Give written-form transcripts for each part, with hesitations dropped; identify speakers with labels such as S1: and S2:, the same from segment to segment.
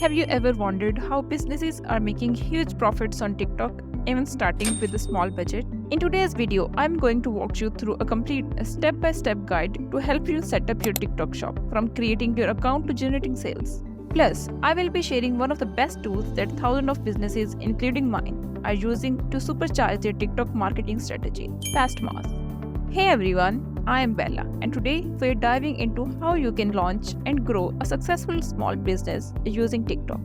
S1: Have you ever wondered how businesses are making huge profits on TikTok, even starting with a small budget? In today's video, I'm going to walk you through a complete step-by-step guide to help you set up your TikTok shop, from creating your account to generating sales. Plus, I will be sharing one of the best tools that thousands of businesses, including mine, are using to supercharge their TikTok marketing strategy, FastMoss. Hey everyone, I am Bella, and today we're diving into how you can launch and grow a successful small business using TikTok.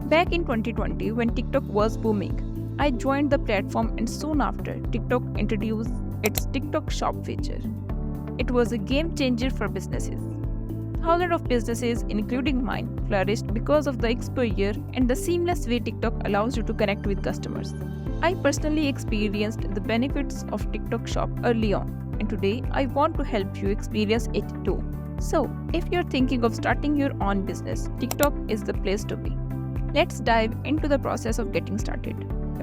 S1: Back in 2020, when TikTok was booming, I joined the platform, and soon after, TikTok introduced its TikTok Shop feature. It was a game changer for businesses. Thousands of businesses, including mine, flourished because of the exposure and the seamless way TikTok allows you to connect with customers. I personally experienced the benefits of TikTok Shop early on, and today I want to help you experience it too. So, if you're thinking of starting your own business, TikTok is the place to be. Let's dive into the process of getting started.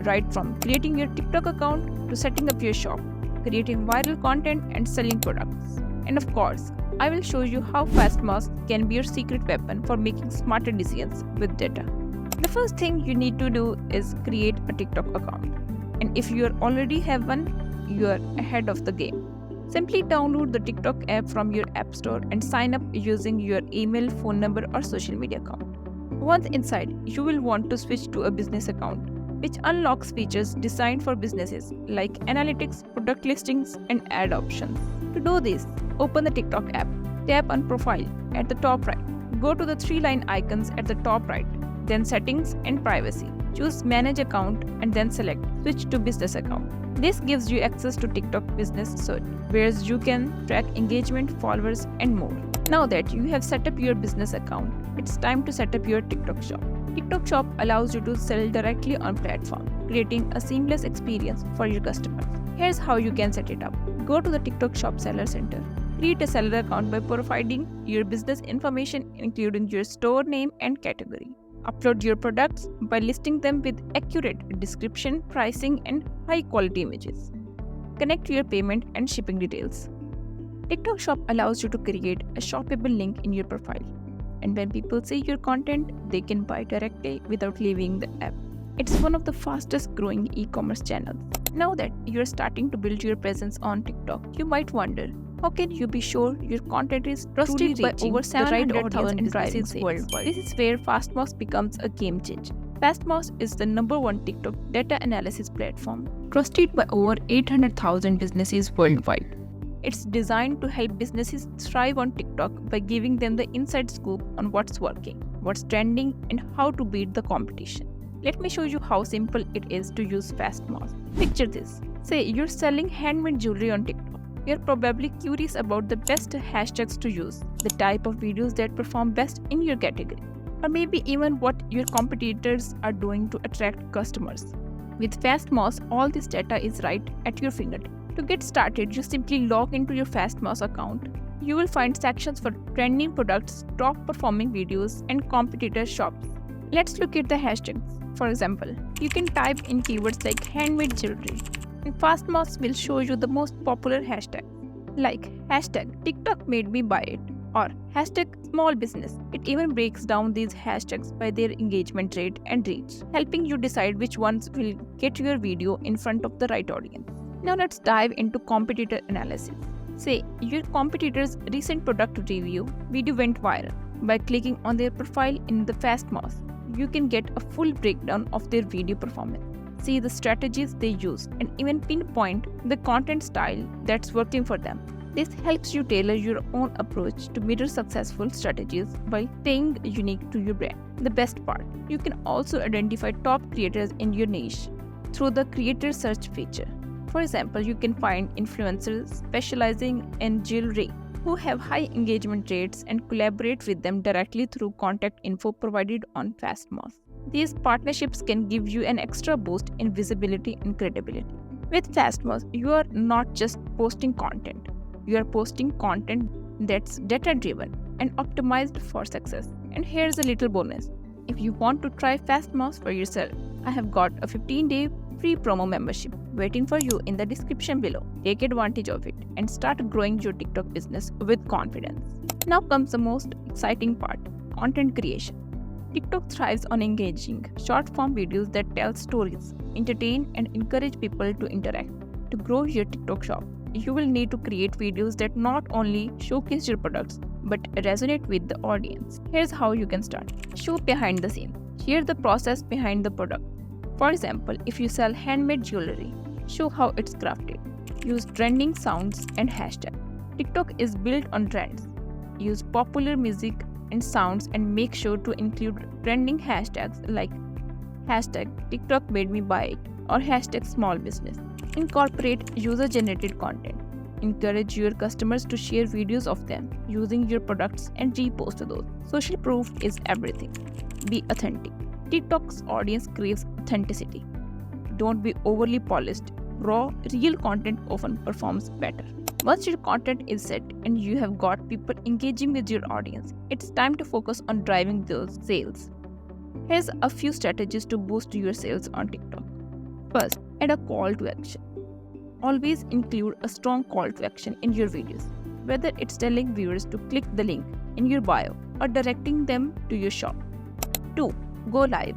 S1: Right from creating your TikTok account to setting up your shop, creating viral content and selling products. And of course, I will show you how FastMoss can be your secret weapon for making smarter decisions with data. The first thing you need to do is create a TikTok account. And if you already have one, you are ahead of the game. Simply download the TikTok app from your app store and sign up using your email, phone number, or social media account. Once inside, you will want to switch to a business account, which unlocks features designed for businesses like analytics, product listings, and ad options. To do this, open the TikTok app, tap on Profile at the top right, go to the three-line icons at the top right, then Settings and Privacy. Choose Manage Account and then select Switch to Business Account. This gives you access to TikTok Business Search, where you can track engagement, followers, and more. Now that you have set up your business account, it's time to set up your TikTok shop. TikTok Shop allows you to sell directly on platform, creating a seamless experience for your customers. Here's how you can set it up. Go to the TikTok Shop Seller Center. Create a seller account by providing your business information, including your store name and category. Upload your products by listing them with accurate description, pricing, and high-quality images. Connect your payment and shipping details. TikTok Shop allows you to create a shoppable link in your profile. And when people see your content, they can buy directly without leaving the app. It's one of the fastest growing e-commerce channels. Now that you're starting to build your presence on TikTok, you might wonder, how can you be sure your content is trusted by over 700,000 businesses worldwide? This is where FastMoss becomes a game changer. FastMoss is the #1 TikTok data analysis platform, trusted by over 800,000 businesses worldwide. It's designed to help businesses thrive on TikTok by giving them the inside scoop on what's working, what's trending, and how to beat the competition. Let me show you how simple it is to use FastMoss. Picture this. Say you're selling handmade jewelry on TikTok. You're probably curious about the best hashtags to use, the type of videos that perform best in your category, or maybe even what your competitors are doing to attract customers. With FastMoss, all this data is right at your fingertips. To get started, you simply log into your FastMoss account. You will find sections for trending products, top performing videos, and competitor shops. Let's look at the hashtags. For example, you can type in keywords like handmade jewelry, and FastMoss will show you the most popular hashtags, like hashtag TikTok made me buy it, or hashtag small business. It even breaks down these hashtags by their engagement rate and reach, helping you decide which ones will get your video in front of the right audience. Now let's dive into competitor analysis. Say your competitor's recent product review video went viral. By clicking on their profile in the FastMoss, you can get a full breakdown of their video performance, see the strategies they use, and even pinpoint the content style that's working for them. This helps you tailor your own approach to mirror successful strategies while staying unique to your brand. The best part, you can also identify top creators in your niche through the creator search feature. For example, you can find influencers specializing in jewelry who have high engagement rates and collaborate with them directly through contact info provided on FastMoss. These partnerships can give you an extra boost in visibility and credibility. With FastMoss, you are not just posting content. You are posting content that's data-driven and optimized for success. And here's a little bonus. If you want to try FastMoss for yourself, I have got a 15-day free promo membership waiting for you in the description below. Take advantage of it and start growing your TikTok business with confidence. Now comes the most exciting part, content creation. TikTok thrives on engaging short-form videos that tell stories, entertain, and encourage people to interact. To grow your TikTok shop, you will need to create videos that not only showcase your products but resonate with the audience. Here's how you can start. Show behind the scenes. Share the process behind the product. For example, if you sell handmade jewelry, show how it's crafted. Use trending sounds and hashtags. TikTok is built on trends. Use popular music and sounds and make sure to include trending hashtags like hashtag TikTok made me buy it or hashtag small business. Incorporate user-generated content. Encourage your customers to share videos of them using your products and repost those. Social proof is everything. Be authentic. TikTok's audience craves authenticity. Don't be overly polished. Raw, real content often performs better. Once your content is set and you have got people engaging with your audience, it's time to focus on driving those sales. Here's a few strategies to boost your sales on TikTok. First, add a call to action. Always include a strong call to action in your videos, whether it's telling viewers to click the link in your bio or directing them to your shop. 2. Go live.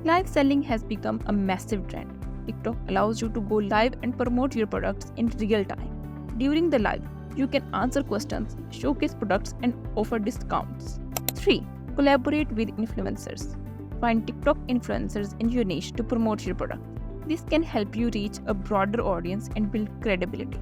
S1: Live selling has become a massive trend. TikTok allows you to go live and promote your products in real time. During the live, you can answer questions, showcase products, and offer discounts. 3. Collaborate with influencers. Find TikTok influencers in your niche to promote your product. This can help you reach a broader audience and build credibility.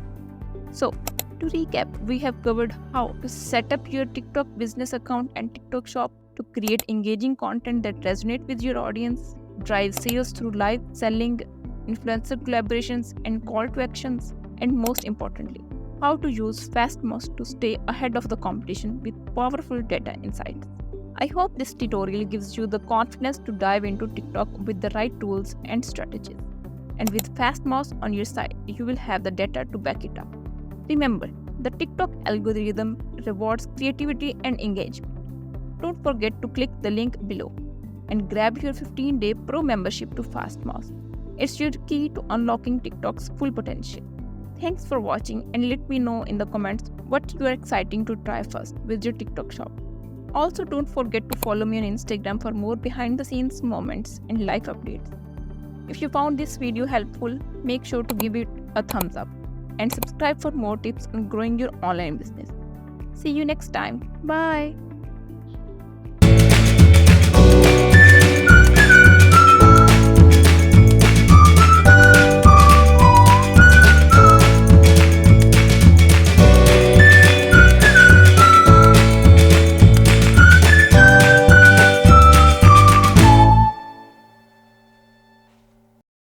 S1: So, to recap, we have covered how to set up your TikTok business account and TikTok shop, to create engaging content that resonates with your audience, drive sales through live selling, influencer collaborations, and call to actions, and most importantly, how to use FastMoss to stay ahead of the competition with powerful data insights. I hope this tutorial gives you the confidence to dive into TikTok with the right tools and strategies. And with FastMoss on your side, you will have the data to back it up. Remember, the TikTok algorithm rewards creativity and engagement. Don't forget to click the link below and grab your 15-day pro membership to FastMoss. It's your key to unlocking TikTok's full potential. Thanks for watching, and let me know in the comments what you are excited to try first with your TikTok shop. Also, don't forget to follow me on Instagram for more behind the scenes moments and life updates. If you found this video helpful, make sure to give it a thumbs up and subscribe for more tips on growing your online business. See you next time. Bye.